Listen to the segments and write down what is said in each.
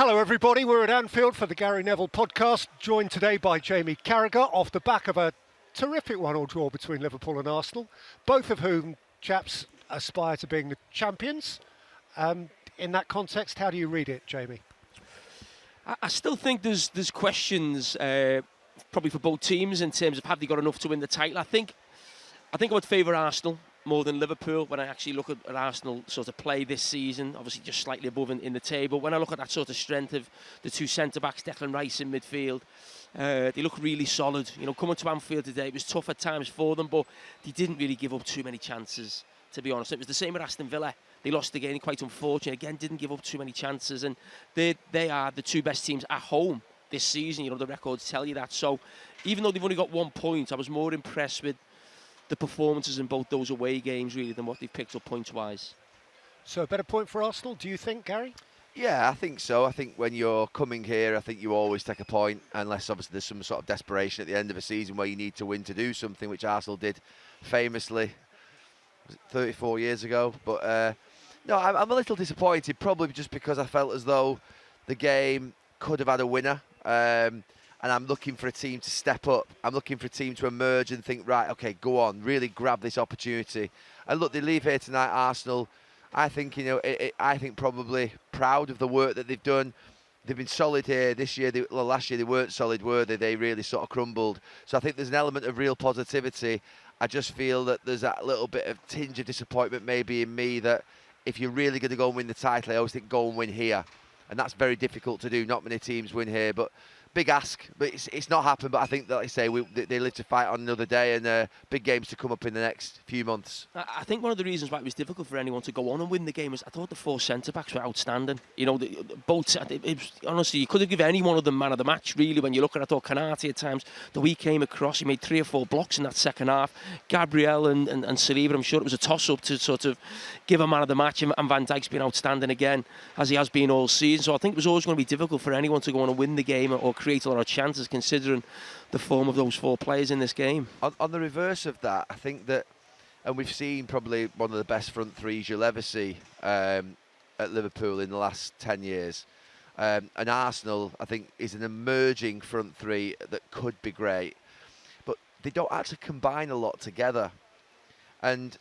Hello everybody, we're at Anfield for the Gary Neville Podcast, joined today by Gary Carragher off the back of a terrific 1-1 draw between Liverpool and Arsenal, both of whom, chaps, aspire to being the champions. In that context, how do you read it, Jamie? I still think there's questions probably for both teams in terms of have they got enough to win the title. I think I would favour Arsenal more than Liverpool when I actually look at Arsenal sort of play this season, obviously just slightly above in the table. When I look at that sort of strength of the two centre-backs, Declan Rice in midfield, they look really solid. You know, coming to Anfield today, it was tough at times for them, but they didn't really give up too many chances, to be honest. It was the same with Aston Villa. They lost the game, quite unfortunate. Again, didn't give up too many chances, and they are the two best teams at home this season. You know, the records tell you that. So even though they've only got 1 point, I was more impressed with the performances in both those away games, really, than what they've picked up points-wise. So a better point for Arsenal, do you think, Gary? Yeah, I think so. I think when you're coming here, I think you always take a point, unless obviously there's some sort of desperation at the end of a season where you need to win to do something, which Arsenal did famously 34 years ago. But no, I'm a little disappointed, probably just because I felt as though the game could have had a winner. And I'm looking for a team to step up. I'm looking for a team to emerge and think, right, okay, go on, really grab this opportunity. And look, they leave here tonight, Arsenal. I think, you know, I think probably proud of the work that they've done. They've been solid here this year. Last year they weren't solid, were they? They really sort of crumbled. So I think there's an element of real positivity. I just feel that there's that little bit of tinge of disappointment maybe in me that if you're really going to go and win the title, I always think go and win here. And that's very difficult to do. Not many teams win here, but big ask, but it's not happened. But I think that, like I say, they live to fight on another day, and big games to come up in the next few months. I think one of the reasons why it was difficult for anyone to go on and win the game was I thought the four centre-backs were outstanding. You know, both. Honestly, you could have given any one of them man of the match, really, when you look at it. I thought Kanate at times, the way he came across, he made 3 or 4 blocks in that second half. Gabriel and Saliba, I'm sure it was a toss-up to sort of give a man of the match, and Van Dijk's been outstanding again, as he has been all season. So I think it was always going to be difficult for anyone to go on and win the game or create a lot of chances, considering the form of those 4 players in this game. On the reverse of that, I think that, and we've seen probably one of the best front threes you'll ever see at Liverpool in the last 10 years. And Arsenal, I think, is an emerging front three that could be great. But they don't actually combine a lot together. And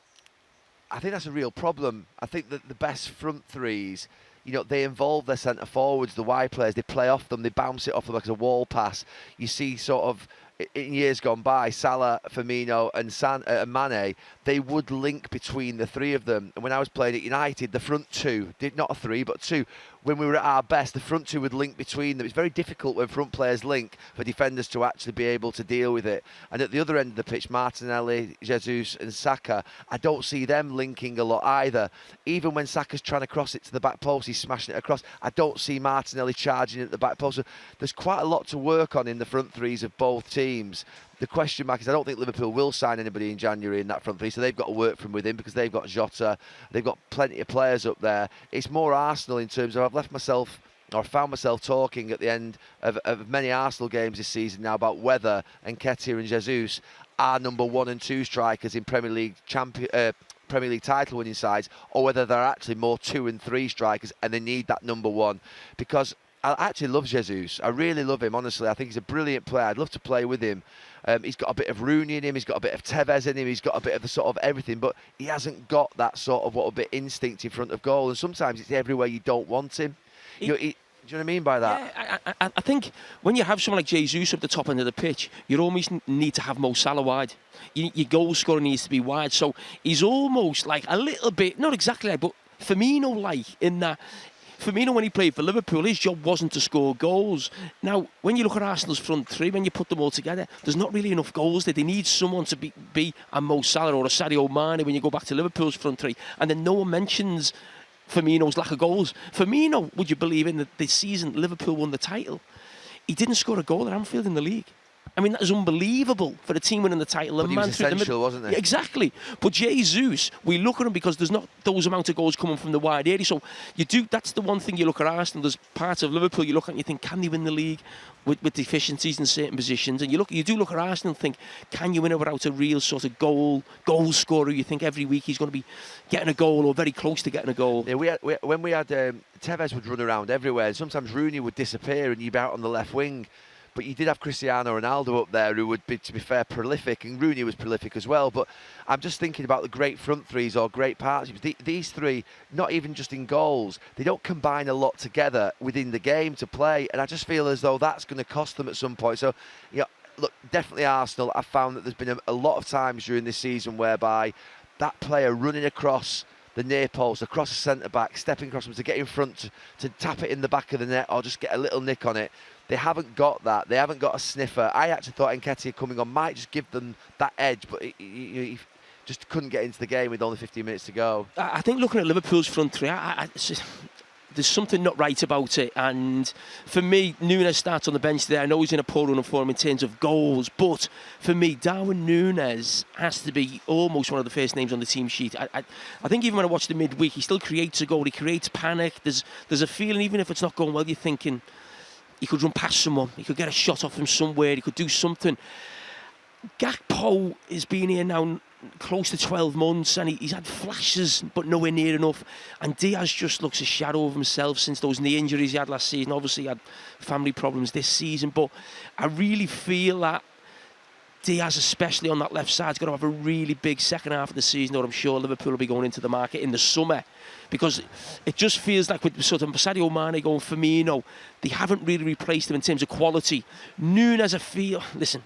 I think that's a real problem. I think that the best front threes, you know, they involve their centre forwards, the wide players, they play off them, they bounce it off them like a wall pass. You see sort of, in years gone by, Salah, Firmino and Mane, they would link between the 3 of them. And when I was playing at United, the front 2, not a 3, but 2, when we were at our best, the front 2 would link between them. It's very difficult when front players link for defenders to actually be able to deal with it. And at the other end of the pitch, Martinelli, Jesus and Saka, I don't see them linking a lot either. Even when Saka's trying to cross it to the back post, he's smashing it across. I don't see Martinelli charging at the back post. So there's quite a lot to work on in the front threes of both teams. The question mark is I don't think Liverpool will sign anybody in January in that front three, so they've got to work from within because they've got Jota, they've got plenty of players up there. It's more Arsenal in terms of I found myself talking at the end of many Arsenal games this season now about whether Nketiah and Jesus are number 1 and 2 strikers in Premier League title winning sides, or whether they're actually more 2 and 3 strikers and they need that number 1. Because I actually love Jesus. I really love him, honestly. I think he's a brilliant player. I'd love to play with him. He's got a bit of Rooney in him. He's got a bit of Tevez in him. He's got a bit of the sort of everything, but he hasn't got that sort of a bit instinct in front of goal. And sometimes it's everywhere you don't want him. Do you know what I mean by that? Yeah, I think when you have someone like Jesus up the top end of the pitch, you almost need to have Mo Salah wide. Your goal scorer needs to be wide. So he's almost like a little bit, not exactly like, but Firmino-like in that. Firmino, when he played for Liverpool, his job wasn't to score goals. Now, when you look at Arsenal's front three, when you put them all together, there's not really enough goals there. They need someone to be a Mo Salah or a Sadio Mane when you go back to Liverpool's front three. And then no one mentions Firmino's lack of goals. Firmino, would you believe in this season, Liverpool won the title. He didn't score a goal at Anfield in the league. I mean, that is unbelievable for a team winning the title. But he was essential, wasn't he? Exactly. But Jesus, we look at him because there's not those amount of goals coming from the wide area. So that's the one thing you look at Arsenal. There's parts of Liverpool you look at and you think, can they win the league with deficiencies in certain positions? And you do look at Arsenal and think, can you win it without a real sort of goal scorer? You think every week he's going to be getting a goal or very close to getting a goal. Yeah, when we had Tevez would run around everywhere, and sometimes Rooney would disappear and you'd be out on the left wing. But you did have Cristiano Ronaldo up there who would be, to be fair, prolific, and Rooney was prolific as well. But I'm just thinking about the great front threes or great partnerships. These three, not even just in goals, they don't combine a lot together within the game to play. And I just feel as though that's going to cost them at some point. So, look, definitely Arsenal. I've found that there's been a lot of times during this season whereby that player running across the near post, across the centre-back, stepping across them to get in front, to tap it in the back of the net or just get a little nick on it. They haven't got that. They haven't got a sniffer. I actually thought Nketiah coming on might just give them that edge, but he just couldn't get into the game with only 15 minutes to go. I think looking at Liverpool's front three, there's something not right about it. And for me, Núñez starts on the bench there. I know he's in a poor run of form in terms of goals, but for me, Darwin Núñez has to be almost one of the first names on the team sheet. I think even when I watched the midweek, he still creates a goal. He creates panic. There's a feeling, even if it's not going well, you're thinking he could run past someone. He could get a shot off him somewhere. He could do something. Gakpo has been here now close to 12 months and he's had flashes but nowhere near enough, and Diaz just looks a shadow of himself since those knee injuries he had last season. Obviously he had family problems this season, but I really feel that Diaz, especially on that left side, is going to have a really big second half of the season, or I'm sure Liverpool will be going into the market in the summer, because it just feels like with sort of Sadio Mane going, Firmino, they haven't really replaced him in terms of quality. Núñez, I feel, listen,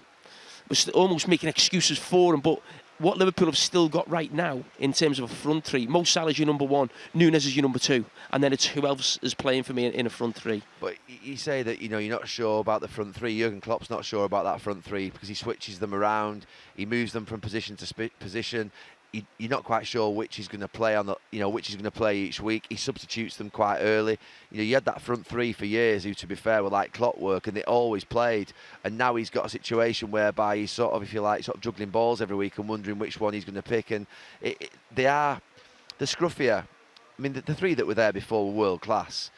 was almost making excuses for him, but what Liverpool have still got right now in terms of a front three, Mo Salah's your number one, Núñez is your number two, and then it's who else is playing for me in a front three. But you say that you're not sure about the front three. Jurgen Klopp's not sure about that front three because he switches them around, he moves them from position to position. You're not quite sure which he's going to play on which he's going to play each week. He substitutes them quite early. You had that front three for years who, to be fair, were like clockwork and they always played. And now he's got a situation whereby he's sort of, if you like, sort of juggling balls every week and wondering which one he's going to pick. And they're scruffier. I mean, the three that were there before were world class.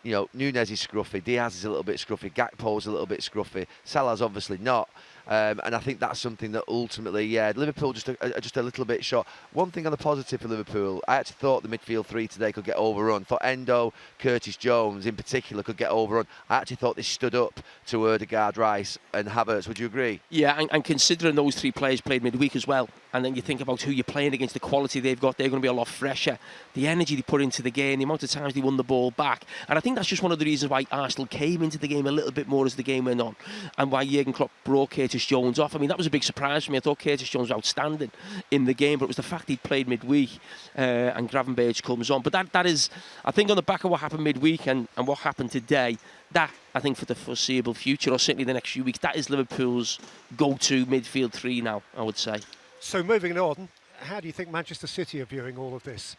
Núñez is scruffy, Diaz is a little bit scruffy, Gakpo's a little bit scruffy, Salah's obviously not. And I think that's something that ultimately, Liverpool just a little bit short. One thing on the positive for Liverpool, I actually thought the midfield three today could get overrun. Thought Endo, Curtis Jones in particular could get overrun. I actually thought they stood up to Odegaard, Rice and Havertz. Would you agree? Yeah, and considering those three players played midweek as well, and then you think about who you're playing against, the quality they've got, they're going to be a lot fresher. The energy they put into the game, the amount of times they won the ball back. And I think that's just one of the reasons why Arsenal came into the game a little bit more as the game went on, and why Jurgen Klopp brought Curtis Jones off. I mean, that was a big surprise for me. I thought Curtis Jones was outstanding in the game, but it was the fact he'd played midweek and Gravenberch comes on. But that is, I think, on the back of what happened midweek and what happened today, that, I think, for the foreseeable future, or certainly the next few weeks, that is Liverpool's go-to midfield three now, I would say. So moving on, how do you think Manchester City are viewing all of this?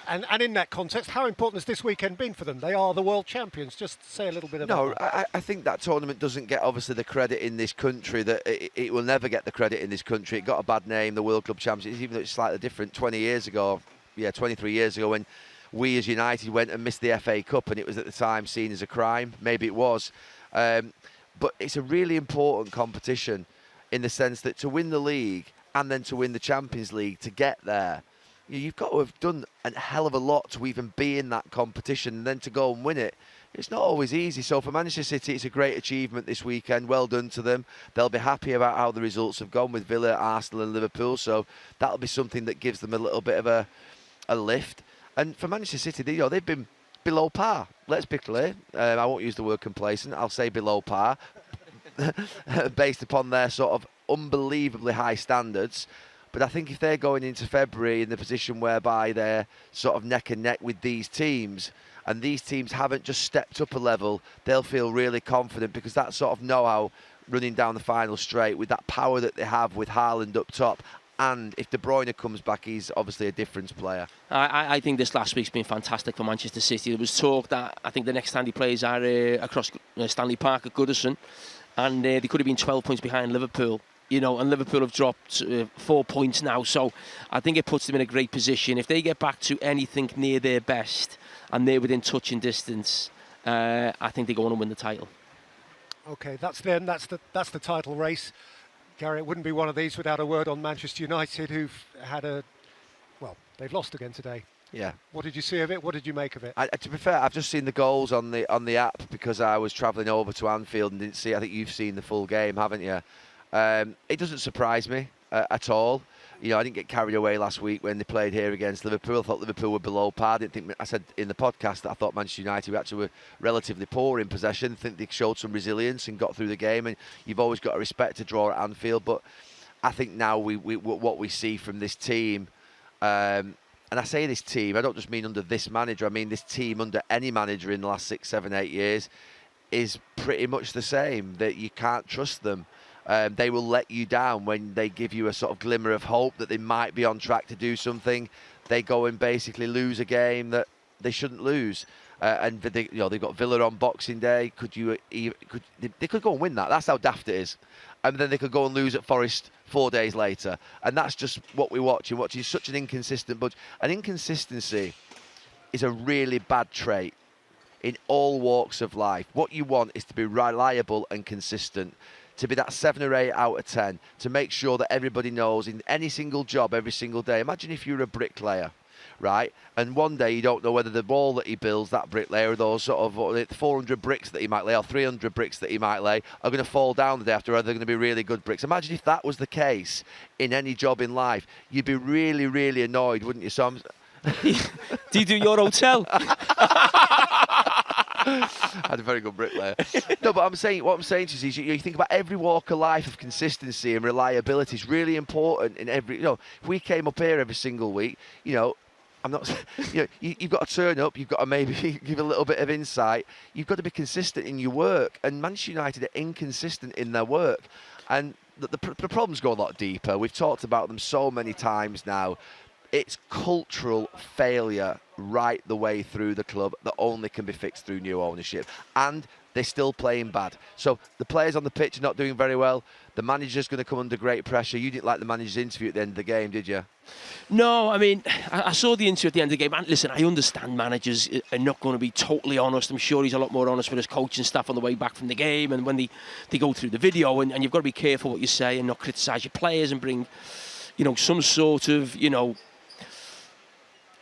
And in that context, how important has this weekend been for them? They are the world champions. Just say a little bit about that. I think that tournament doesn't get, obviously, the credit in this country. That it will never get the credit in this country. It got a bad name, the World Club Champions, even though it's slightly different. 23 years ago, when we as United went and missed the FA Cup, and it was at the time seen as a crime. Maybe it was. But it's a really important competition in the sense that to win the league and then to win the Champions League, to get there, you've got to have done a hell of a lot to even be in that competition, and then to go and win it. It's not always easy. So for Manchester City, it's a great achievement this weekend. Well done to them. They'll be happy about how the results have gone with Villa, Arsenal and Liverpool. So that'll be something that gives them a little bit of a lift. And for Manchester City, they've been below par. Let's be clear. I won't use the word complacent. I'll say below par, based upon their sort of unbelievably high standards. But I think if they're going into February in the position whereby they're sort of neck and neck with these teams, and these teams haven't just stepped up a level, they'll feel really confident, because that sort of know-how running down the final straight with that power that they have with Haaland up top. And if De Bruyne comes back, he's obviously a difference player. I think this last week's been fantastic for Manchester City. There was talk that I think the next time he plays are across Stanley Park at Goodison. and they could have been 12 points behind Liverpool. And Liverpool have dropped 4 points now, so I think it puts them in a great position. If they get back to anything near their best and they're within touching distance, I think they go on and win the title. Okay, that's them. That's the title race. Gary, it wouldn't be one of these without a word on Manchester United, who've had they've lost again today. Yeah. What did you see of it? What did you make of it? To be fair, I've just seen the goals on the app because I was travelling over to Anfield and didn't see. I think you've seen the full game, haven't you? It doesn't surprise me at all. I didn't get carried away last week when they played here against Liverpool. I thought Liverpool were below par. I said in the podcast that I thought Manchester United actually were relatively poor in possession. I think they showed some resilience and got through the game. And you've always got to respect a draw at Anfield. But I think now what we see from this team, and I say this team, I don't just mean under this manager. I mean this team under any manager in the last 6, 7, 8 years is pretty much the same. That you can't trust them. They will let you down when they give you a sort of glimmer of hope that they might be on track to do something. They go and basically lose a game that they shouldn't lose. And they've got Villa on Boxing Day. They could go and win that. That's how daft it is. And then they could go and lose at Forest 4 days later. And that's just what we're watching. Watching such an inconsistent bunch. An inconsistency is a really bad trait in all walks of life. What you want is to be reliable and consistent. To be that 7 or 8 out of 10, to make sure that everybody knows in any single job, every single day. Imagine if you're a bricklayer, right? And one day you don't know whether the wall that he builds, that bricklayer, those sort of 400 bricks that he might lay, or 300 bricks that he might lay, are going to fall down the day after, or they're going to be really good bricks. Imagine if that was the case in any job in life. You'd be really, really annoyed, wouldn't you? So Do you do your hotel? I had a very good bricklayer. No, but what I'm saying to you is you think about every walk of life of consistency and reliability is really important in every. If we came up here every single week, I'm not. You've got to turn up. You've got to maybe give a little bit of insight. You've got to be consistent in your work. And Manchester United are inconsistent in their work, and the problems go a lot deeper. We've talked about them so many times now. It's cultural failure right the way through the club that only can be fixed through new ownership. And they're still playing bad. So the players on the pitch are not doing very well. The manager's going to come under great pressure. You didn't like the manager's interview at the end of the game, did you? No, I mean, I saw the interview at the end of the game. And listen, I understand managers are not going to be totally honest. I'm sure he's a lot more honest with his coaching staff on the way back from the game and when they go through the video. And you've got to be careful what you say and not criticise your players and bring, some sort of,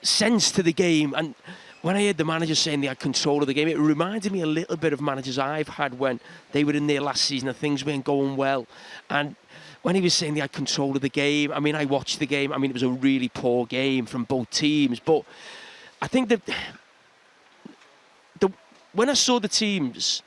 sense to the game. And when I heard the manager saying they had control of the game, it reminded me a little bit of managers I've had when they were in there last season and things weren't going well. And when he was saying they had control of the game, I mean, I watched the game. I mean, it was a really poor game from both teams. But I think that when I saw the teams,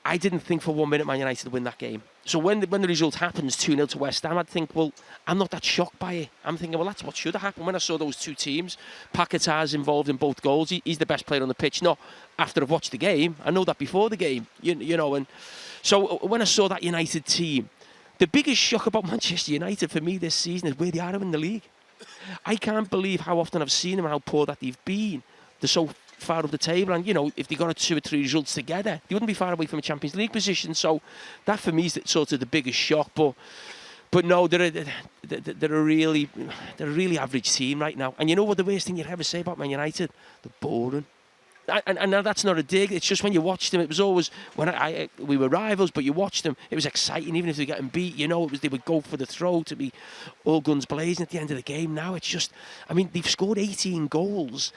I didn't think for 1 minute Man United would win that game. So when the result happens, 2-0 to West Ham, I'd think, well, I'm not that shocked by it. I'm thinking, well, that's what should have happened. When I saw those two teams, Paquetá's involved in both goals. He's the best player on the pitch. Not after I've watched the game. I know that before the game, And so when I saw that United team, the biggest shock about Manchester United for me this season is where they are in the league. I can't believe how often I've seen them and how poor that they've been. They're so far up the table, and if they got 2 or 3 results together, they wouldn't be far away from a Champions League position. So that for me is sort of the biggest shock. But no, they're a really average team right now. And you know what the worst thing you'd ever say about Man United? They're boring. And that's not a dig. It's just when you watched them, it was always when we were rivals, but you watched them, it was exciting. Even if they were getting beat, they would go for the throw to be all guns blazing at the end of the game. Now it's just, I mean, they've scored 18 goals.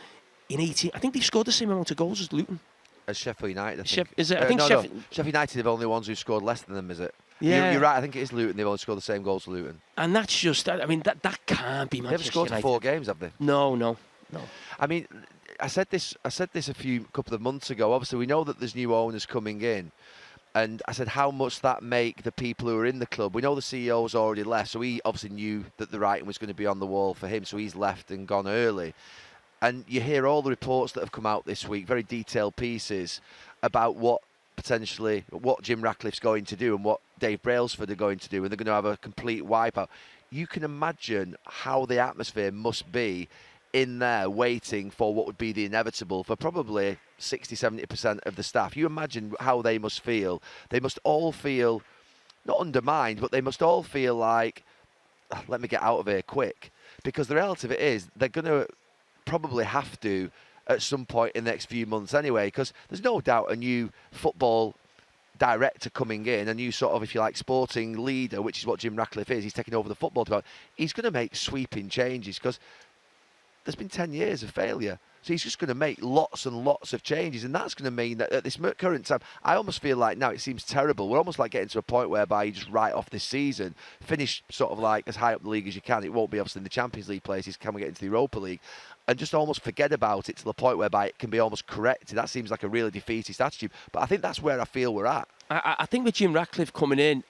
In 18, I think they've scored the same amount of goals as Luton. As Sheffield United, I think. Is it? I think Sheffield United are the only ones who scored less than them, is it? Yeah. You're right, I think it is Luton. They've only scored the same goals as Luton. And that's just, I mean, that can't be Manchester United. They've scored 4 games, have they? No. I mean, I said this a couple of months ago. Obviously, we know that there's new owners coming in. And I said, how much that make the people who are in the club? We know the CEO's already left, so he obviously knew that the writing was going to be on the wall for him, so he's left and gone early. And you hear all the reports that have come out this week, very detailed pieces about what Jim Ratcliffe's going to do and what Dave Brailsford are going to do, and they're going to have a complete wipeout. You can imagine how the atmosphere must be in there waiting for what would be the inevitable for probably 60-70% of the staff. You imagine how they must feel. They must all feel not undermined, but they must all feel like, let me get out of here quick. Because the reality of it is, they're going to probably have to at some point in the next few months anyway, because there's no doubt a new football director coming in, a new sort of, if you like, sporting leader, which is what Jim Ratcliffe is. He's taking over the football department. He's going to make sweeping changes because there's been 10 years of failure. So he's just going to make lots and lots of changes, and that's going to mean that at this current time, I almost feel like now it seems terrible. We're almost like getting to a point whereby you just write off this season, finish sort of like as high up the league as you can. It won't be obviously in the Champions League places. Can we get into the Europa League? And just almost forget about it to the point whereby it can be almost corrected. That seems like a really defeatist attitude. But I think that's where I feel we're at. I think with Jim Ratcliffe coming in,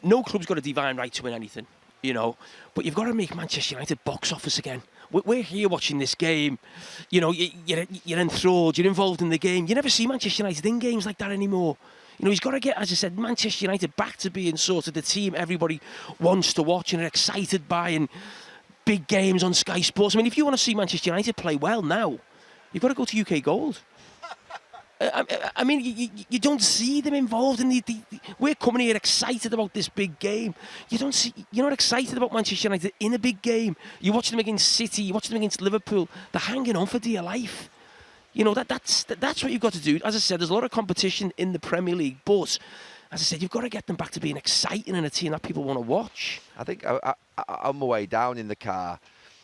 no club's got a divine right to win anything, you know. But you've got to make Manchester United box office again. We're here watching this game, you know, you're enthralled, you're involved in the game. You never see Manchester United in games like that anymore. You know, he's got to get, as I said, Manchester United back to being sort of the team everybody wants to watch and are excited by, and big games on Sky Sports. I mean, if you want to see Manchester United play well now, you've got to go to UK Gold. I mean, you don't see them involved in the. We're coming here excited about this big game. You're not excited about Manchester United in a big game. You watch them against City. You watch them against Liverpool. They're hanging on for dear life. You know that's what you've got to do. As I said, there's a lot of competition in the Premier League, but as I said, you've got to get them back to being exciting and a team that people want to watch. I think on my way down in the car,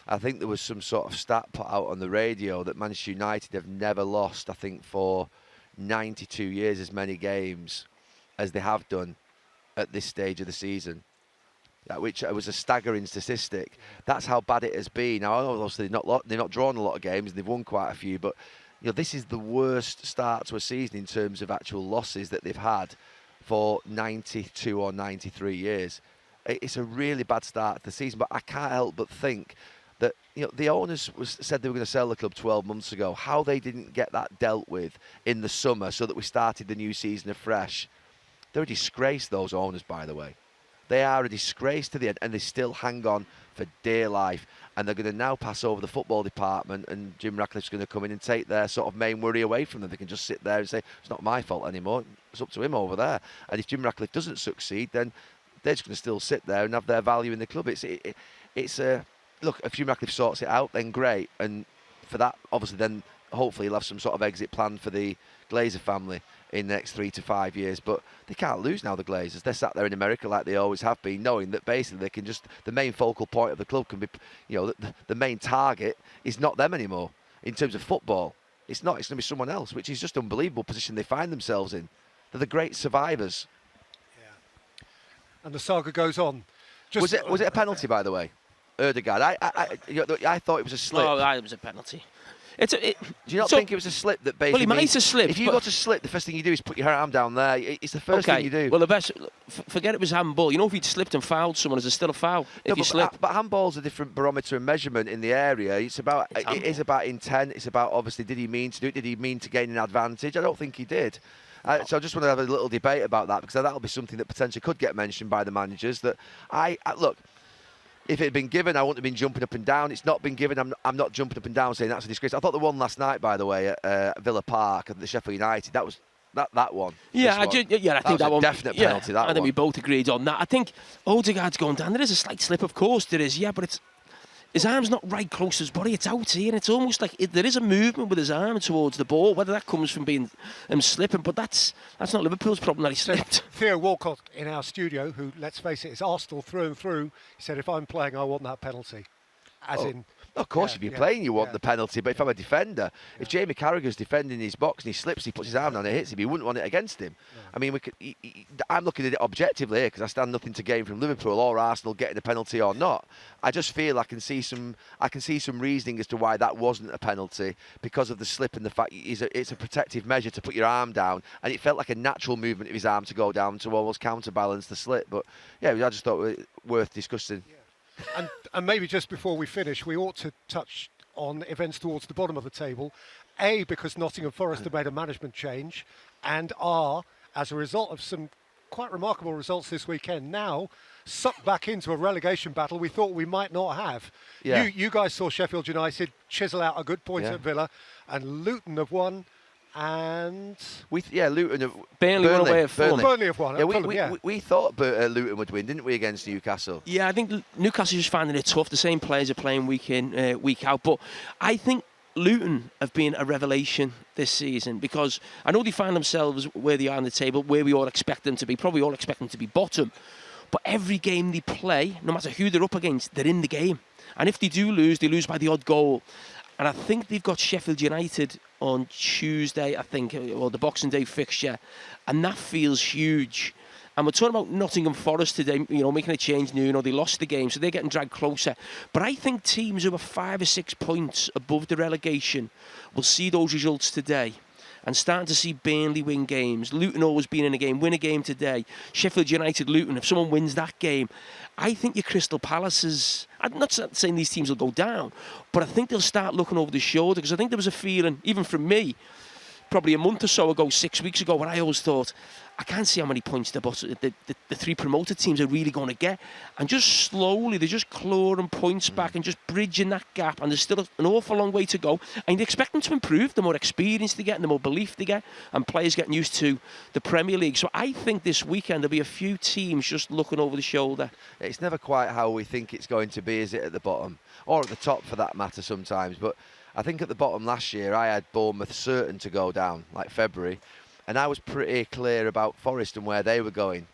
I think there was some sort of stat put out on the radio that Manchester United have never lost, I think, for 92 years as many games as they have done at this stage of the season, which was a staggering statistic. That's how bad it has been. Now, obviously, they've not drawn a lot of games, and they've won quite a few, but you know, this is the worst start to a season in terms of actual losses that they've had for 92 or 93 years. It's a really bad start to the season, but I can't help but think that, you know, the owners said they were going to sell the club 12 months ago. How they didn't get that dealt with in the summer so that we started the new season afresh. They're a disgrace, those owners, by the way. They are a disgrace to the end, and they still hang on for dear life. And they're going to now pass over the football department, and Jim Ratcliffe's going to come in and take their sort of main worry away from them. They can just sit there and say, it's not my fault anymore. It's up to him over there. And if Jim Ratcliffe doesn't succeed, then they're just going to still sit there and have their value in the club. It's a... Look, if Jim Ratcliffe sorts it out, then great. And for that, obviously, then hopefully he'll have some sort of exit plan for the Glazer family in the next 3 to 5 years. But they can't lose now, the Glazers. They're sat there in America like they always have been, knowing that basically they can just, the main focal point of the club can be, you know, the main target is not them anymore in terms of football. It's not. It's going to be someone else, which is just an unbelievable position they find themselves in. They're the great survivors. Yeah. And the saga goes on. Was it a penalty, by the way? Erdegaard. I thought it was a slip. Oh, it was a penalty. Do you not think it was a slip that basically... Well, he might have slipped. If you got to slip, the first thing you do is put your arm down there. It's the first thing you do. Well, the best... Forget it was handball. You know, if he'd slipped and fouled someone, is it still a foul if you slip? But handball's a different barometer and measurement in the area. It is about intent. It's about, obviously, did he mean to do it? Did he mean to gain an advantage? I don't think he did. So I just want to have a little debate about that, because that'll be something that potentially could get mentioned by the managers. That look... If it had been given, I wouldn't have been jumping up and down. It's not been given. I'm not jumping up and down saying that's a disgrace. I thought the one last night, by the way, at Villa Park at the Sheffield United, that was that one. Yeah, I think that one. Definite penalty. I think we both agreed on that. I think Odegaard's gone down. There is a slight slip, of course there is. Yeah, but his arm's not right close to his body. It's out here, and it's almost like there is a movement with his arm towards the ball. Whether that comes from being slipping, but that's not Liverpool's problem that he slipped. Theo Walcott in our studio, who, let's face it, is Arsenal through and through, he said, if I'm playing, I want that penalty. Of course, if you're playing, you want the penalty. But if I'm a defender, if Jamie Carragher's defending his box and he slips, he puts his arm down and hits him, he wouldn't want it against him. No. I mean, I'm looking at it objectively here because I stand nothing to gain from Liverpool or Arsenal getting a penalty or not. I just feel I can see some reasoning as to why that wasn't a penalty because of the slip and the fact it's a protective measure to put your arm down, and it felt like a natural movement of his arm to go down to almost counterbalance the slip. But yeah, I just thought it was worth discussing. Yeah. And maybe just before we finish, we ought to touch on events towards the bottom of the table. A, because Nottingham Forest have made a management change, and as a result of some quite remarkable results this weekend. Now, sucked back into a relegation battle we thought we might not have. Yeah. You guys saw Sheffield United chisel out a good point at Villa, and Luton have won. And Luton have Burnley won away at Fulham. Burnley have won. We thought Luton would win, didn't we, against Newcastle? Yeah, I think Newcastle just finding it tough. The same players are playing week in, week out. But I think Luton have been a revelation this season, because I know they find themselves where they are on the table, where we all expect them to be. Probably all expect them to be bottom. But every game they play, no matter who they're up against, they're in the game. And if they do lose, they lose by the odd goal. And I think they've got Sheffield United on Tuesday, the Boxing Day fixture. And that feels huge. And we're talking about Nottingham Forest today, making a change new. They lost the game, so they're getting dragged closer. But I think teams who are 5 or 6 points above the relegation will see those results today. And starting to see Burnley win games. Luton always been in a game, win a game today. Sheffield United, Luton, if someone wins that game, I think your Crystal Palaces, I'm not saying these teams will go down, but I think they'll start looking over the shoulder, because I think there was a feeling, even from me, probably a month or so ago, 6 weeks ago, where I always thought, I can't see how many points the three promoted teams are really going to get. And just slowly, they're just clawing points back and just bridging that gap. And there's still an awful long way to go. And you expect them to improve the more experience they get and the more belief they get. And players getting used to the Premier League. So I think this weekend there'll be a few teams just looking over the shoulder. It's never quite how we think it's going to be, is it, at the bottom? Or at the top, for that matter, sometimes. But I think at the bottom last year, I had Bournemouth certain to go down, like February. And I was pretty clear about Forest and where they were going.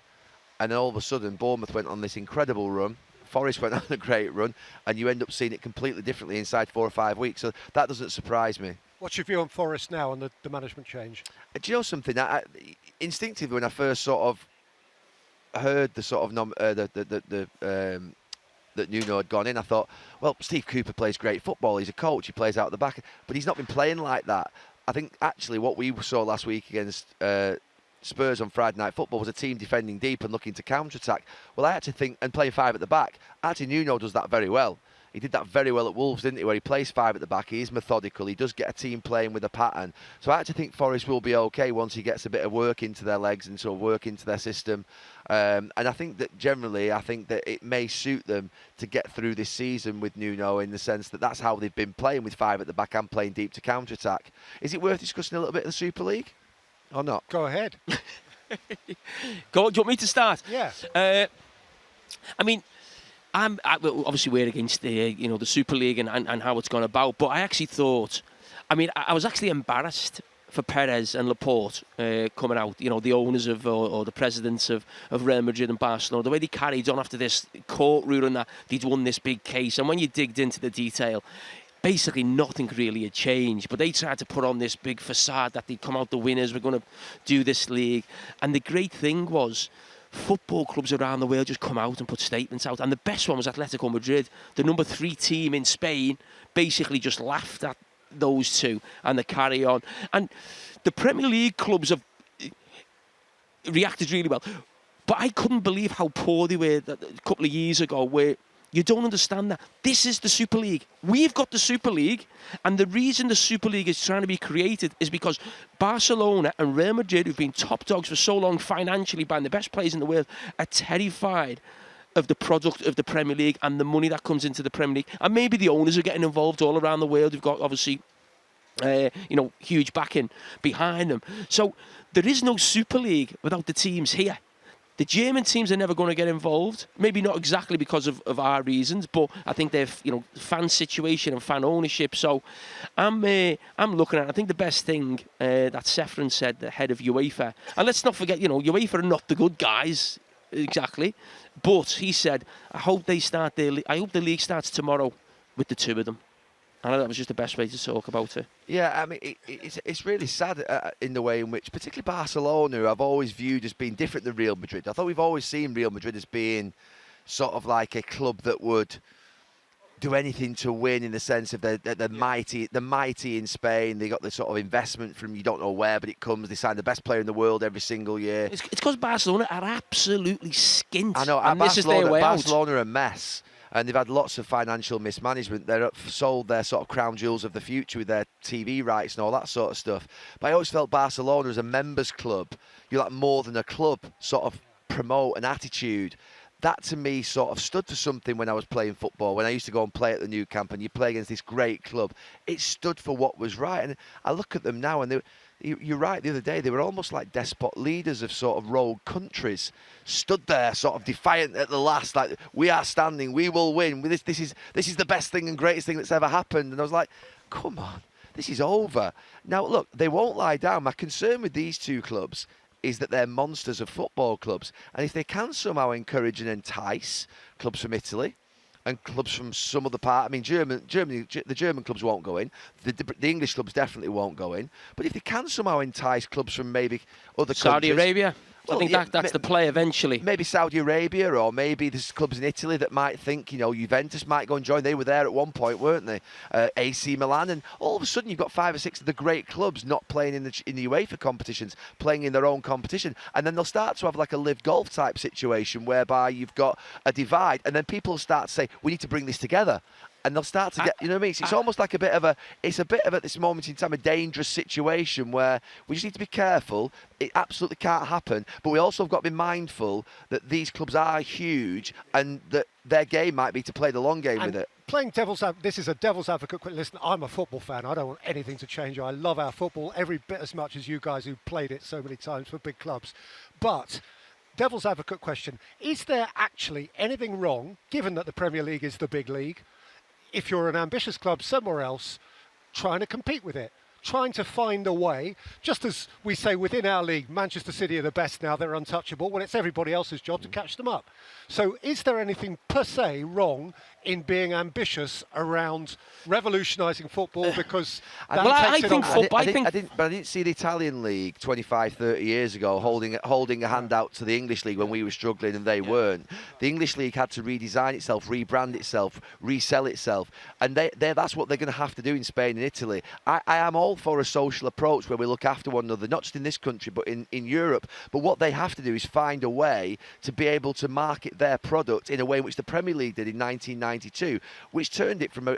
And then all of a sudden, Bournemouth went on this incredible run. Forest went on a great run. And you end up seeing it completely differently inside 4 or 5 weeks. So that doesn't surprise me. What's your view on Forest now and the management change? Do you know something? Instinctively, when I first sort of heard the sort of that Nuno had gone in, I thought, well, Steve Cooper plays great football. He's a coach. He plays out at the back. But he's not been playing like that. I think actually what we saw last week against Spurs on Friday Night Football was a team defending deep and looking to counter-attack. Well, I actually think, and playing 5 at the back, actually Nuno does that very well. He did that very well at Wolves, didn't he, where he plays 5 at the back. He is methodical. He does get a team playing with a pattern. So I actually think Forest will be okay once he gets a bit of work into their legs and sort of work into their system. And I think that generally, it may suit them to get through this season with Nuno, in the sense that that's how they've been playing, with 5 at the back and playing deep to counter-attack. Is it worth discussing a little bit of the Super League or not? Go ahead. Do you want me to start? Yeah. Obviously we're against the Super League and how it's gone about, but I actually thought, I was actually embarrassed for Perez and Laporte coming out, the owners of or the presidents of Real Madrid and Barcelona, the way they carried on after this court ruling that they'd won this big case. And when you digged into the detail, basically nothing really had changed, but they tried to put on this big facade that they'd come out the winners, we're going to do this league. And the great thing was, football clubs around the world just come out and put statements out. And the best one was Atletico Madrid, the number 3 team in Spain, basically just laughed at those two and the carry on. And the Premier League clubs have reacted really well. But I couldn't believe how poor they were a couple of years ago, where you don't understand that. This is the Super League. We've got the Super League, and the reason the Super League is trying to be created is because Barcelona and Real Madrid, who've been top dogs for so long financially, buying the best players in the world, are terrified of the product of the Premier League and the money that comes into the Premier League. And maybe the owners are getting involved all around the world. You've got, obviously, huge backing behind them. So there is no Super League without the teams here. The German teams are never going to get involved. Maybe not exactly because of our reasons, but I think they're, fan situation and fan ownership. So I'm looking at, I think the best thing that Sefrin said, the head of UEFA, and let's not forget, UEFA are not the good guys, exactly. But he said, I hope the league starts tomorrow with the 2 of them. I know that was just the best way to talk about it. Yeah, it's really sad in the way in which, particularly Barcelona, who I've always viewed as being different than Real Madrid. I thought we've always seen Real Madrid as being sort of like a club that would do anything to win, in the sense of they're mighty in Spain. They got the sort of investment from you don't know where, but it comes. They sign the best player in the world every single year. It's because Barcelona are absolutely skint. I know, and Barcelona are a mess. And they've had lots of financial mismanagement. They've sold their sort of crown jewels of the future with their TV rights and all that sort of stuff. But I always felt Barcelona as a members club, you're like more than a club sort of promote an attitude. That to me sort of stood for something when I was playing football. When I used to go and play at the new camp and you play against this great club, it stood for what was right. And I look at them now and you're right, the other day they were almost like despot leaders of sort of rogue countries, stood there sort of defiant at the last, like, we are standing, we will win, this is the best thing and greatest thing that's ever happened. And I was like, come on, this is over. Now look, they won't lie down. My concern with these two clubs is that they're monsters of football clubs. And if they can somehow encourage and entice clubs from Italy and clubs from some other part, I mean, Germany, the German clubs won't go in. The English clubs definitely won't go in. But if they can somehow entice clubs from maybe other Saudi countries, Arabia. well, I think that's the play eventually. Maybe Saudi Arabia, or maybe there's clubs in Italy that might think, Juventus might go and join. They were there at one point, weren't they? AC Milan, and all of a sudden you've got 5 or 6 of the great clubs not playing in the UEFA competitions, playing in their own competition, and then they'll start to have like a live golf type situation whereby you've got a divide, and then people start to say, we need to bring this together. And they'll start to get, you know what I mean? It's almost like it's a bit of at this moment in time a dangerous situation where we just need to be careful. It absolutely can't happen, but we also have got to be mindful that these clubs are huge and that their game might be to play the long game with it. Playing this is a devil's advocate. Listen, I'm a football fan. I don't want anything to change. I love our football every bit as much as you guys who played it so many times for big clubs. But devil's advocate question, is there actually anything wrong, given that the Premier League is the big league, if you're an ambitious club somewhere else, trying to compete with it, trying to find a way, just as we say within our league, Manchester City are the best now, they're untouchable, when it's everybody else's job to catch them up. So is there anything per se wrong in being ambitious around revolutionising football, because that takes it on? I didn't see the Italian league 25, 30 years ago holding a hand out to the English league when we were struggling and they weren't. The English league had to redesign itself, rebrand itself, resell itself, and that's what they're going to have to do in Spain and Italy. I am all for a social approach where we look after one another, not just in this country but in Europe. But what they have to do is find a way to be able to market their product in a way in which the Premier League did in 1992, which turned it from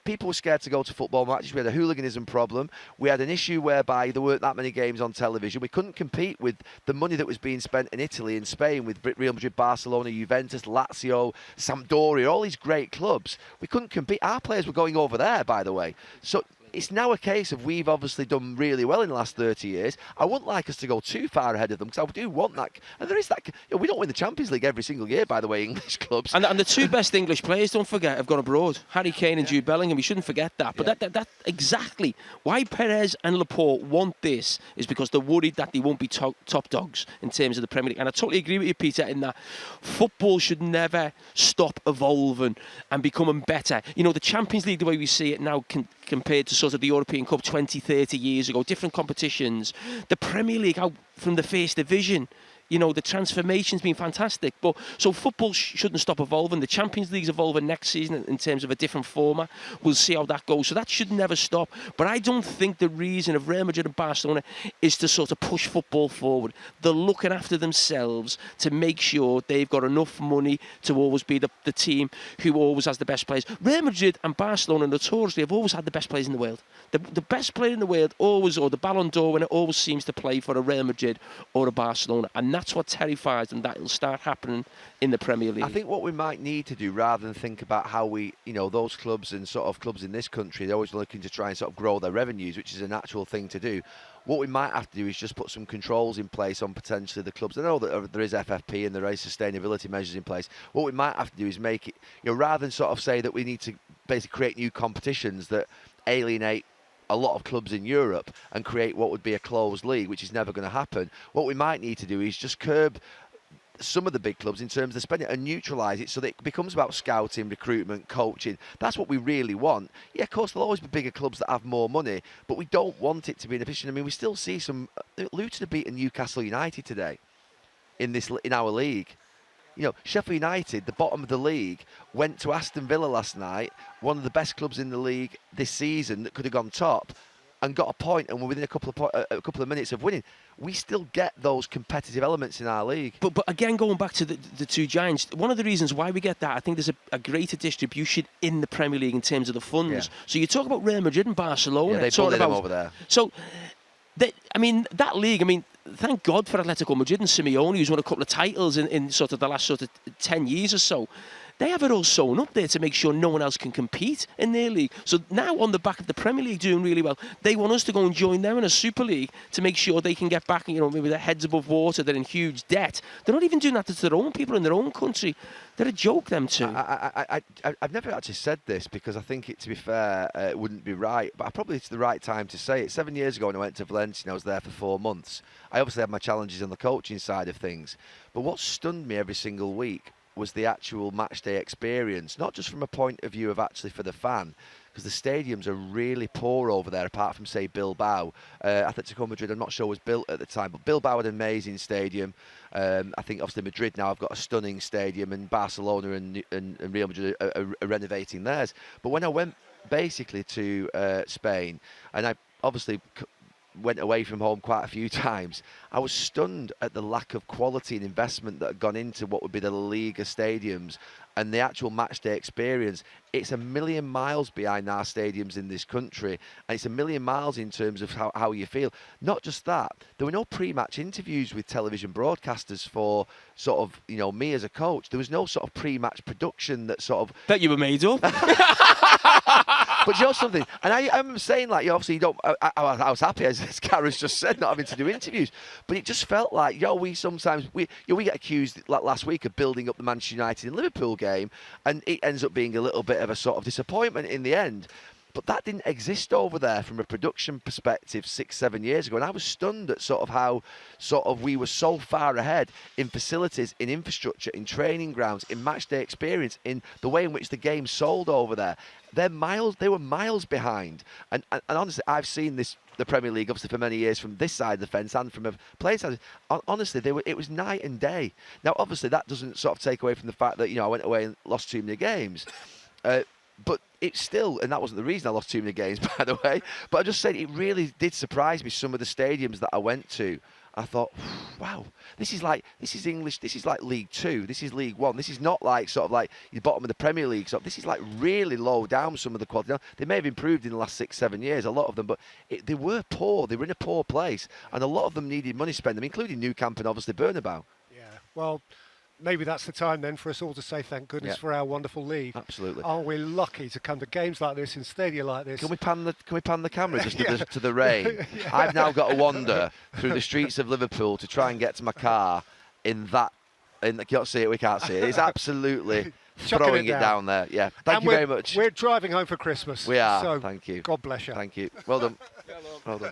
people were scared to go to football matches. We had a hooliganism problem. We had an issue whereby there weren't that many games on television. We couldn't compete with the money that was being spent in Italy and Spain with Real Madrid, Barcelona, Juventus, Lazio, Sampdoria, all these great clubs. We couldn't compete. Our players were going over there, by the way. So it's now a case of we've obviously done really well in the last 30 years. I wouldn't like us to go too far ahead of them because I do want that. And there is that. We don't win the Champions League every single year, by the way, English clubs. And the 2 best English players, don't forget, have gone abroad. Harry Kane and Jude Bellingham. We shouldn't forget that. But that exactly why Perez and Laporte want this is because they're worried that they won't be top dogs in terms of the Premier League. And I totally agree with you, Peter, in that football should never stop evolving and becoming better. The Champions League, the way we see it now, compared to sort of the European Cup 20, 30 years ago, different competitions. The Premier League out from the first division, the transformation's been fantastic. But so football shouldn't stop evolving. The Champions League's evolving next season in terms of a different format. We'll see how that goes. So that should never stop. But I don't think the reason of Real Madrid and Barcelona is to sort of push football forward. They're looking after themselves to make sure they've got enough money to always be the team who always has the best players. Real Madrid and Barcelona notoriously have always had the best players in the world. The best player in the world always, or the Ballon d'Or winner, always seems to play for a Real Madrid or a Barcelona. And that's what terrifies them, that it'll start happening in the Premier League. I think what we might need to do, rather than think about how we, those clubs and sort of clubs in this country, they're always looking to try and sort of grow their revenues, which is a natural thing to do. What we might have to do is just put some controls in place on potentially the clubs. I know that there is FFP and there is sustainability measures in place. What we might have to do is make it, rather than sort of say that we need to basically create new competitions that alienate a lot of clubs in Europe and create what would be a closed league, which is never going to happen. What we might need to do is just curb some of the big clubs in terms of the spending and neutralise it so that it becomes about scouting, recruitment, coaching. That's what we really want. Yeah, of course, there'll always be bigger clubs that have more money, but we don't want it to be inefficient. I mean, we still see some... Luton have beaten Newcastle United today in our league. Sheffield United, the bottom of the league, went to Aston Villa last night, one of the best clubs in the league this season that could have gone top, and got a point and were within a couple of minutes of winning. We still get those competitive elements in our league. But again, going back to the 2 giants, one of the reasons why we get that, I think there's a greater distribution in the Premier League in terms of the funds. Yeah. So you talk about Real Madrid and Barcelona. Yeah, they bully them over there. So, that league, thank God for Atletico Madrid and Simeone, who's won a couple of titles in sort of the last sort of 10 years or so. They have it all sewn up there to make sure no one else can compete in their league. So now on the back of the Premier League doing really well, they want us to go and join them in a Super League to make sure they can get back, maybe their heads above water, they're in huge debt. They're not even doing that to their own people in their own country. They're a joke, them two. I've never actually said this because I think it, to be fair, it wouldn't be right, but probably it's the right time to say it. 7 years ago when I went to Valencia and I was there for 4 months, I obviously had my challenges on the coaching side of things, but what stunned me every single week was the actual match day experience, not just from a point of view of actually for the fan, because the stadiums are really poor over there, apart from, say, Bilbao. Atletico Madrid, I'm not sure was built at the time, but Bilbao had an amazing stadium. I think, obviously, Madrid now have got a stunning stadium, and Barcelona and Real Madrid are renovating theirs. But when I went basically to Spain, and I obviously went away from home quite a few times, I was stunned at the lack of quality and investment that had gone into what would be the La Liga stadiums and the actual match day experience. It's a million miles behind our stadiums in this country, and it's a million miles in terms of how you feel. Not just that, there were no pre-match interviews with television broadcasters for sort of, me as a coach. There was no sort of pre-match production that sort of... Bet you were made up. But you know something, and I'm saying, like, obviously you don't. I was happy, as Karen's just said, not having to do interviews. But it just felt like, we sometimes we get accused, like last week, of building up the Manchester United and Liverpool game, and it ends up being a little bit of a sort of disappointment in the end. But that didn't exist over there from a production perspective 6-7 years ago. And I was stunned at sort of how we were so far ahead in facilities, in infrastructure, in training grounds, in match day experience, in the way in which the game sold over there. They were miles behind. And honestly, I've seen the Premier League, obviously, for many years from this side of the fence and from a playing side. Honestly, it was night and day. Now, obviously, that doesn't sort of take away from the fact that, I went away and lost too many games. But it's still, and that wasn't the reason I lost too many games, by the way, but I just said it really did surprise me, some of the stadiums that I went to. I thought, wow, this is English, this is like League Two, this is League One, this is not like sort of like the bottom of the Premier League. So this is like really low down, some of the quality. Now, they may have improved in the last 6-7 years, a lot of them, but they were poor, they were in a poor place, and a lot of them needed money spent, including Nou Camp and obviously Bernabeu. Yeah, well, maybe that's the time then for us all to say thank goodness for our wonderful league. Absolutely. Aren't we lucky to come to games like this in stadia like this? Can we pan the camera just to the rain? I've now got to wander through the streets of Liverpool to try and get to my car in that. You can't see it. We can't see it. It's absolutely throwing it down there. Yeah. Thank you very much. We're driving home for Christmas. We are. So thank you. God bless you. Thank you. Well done. Well done.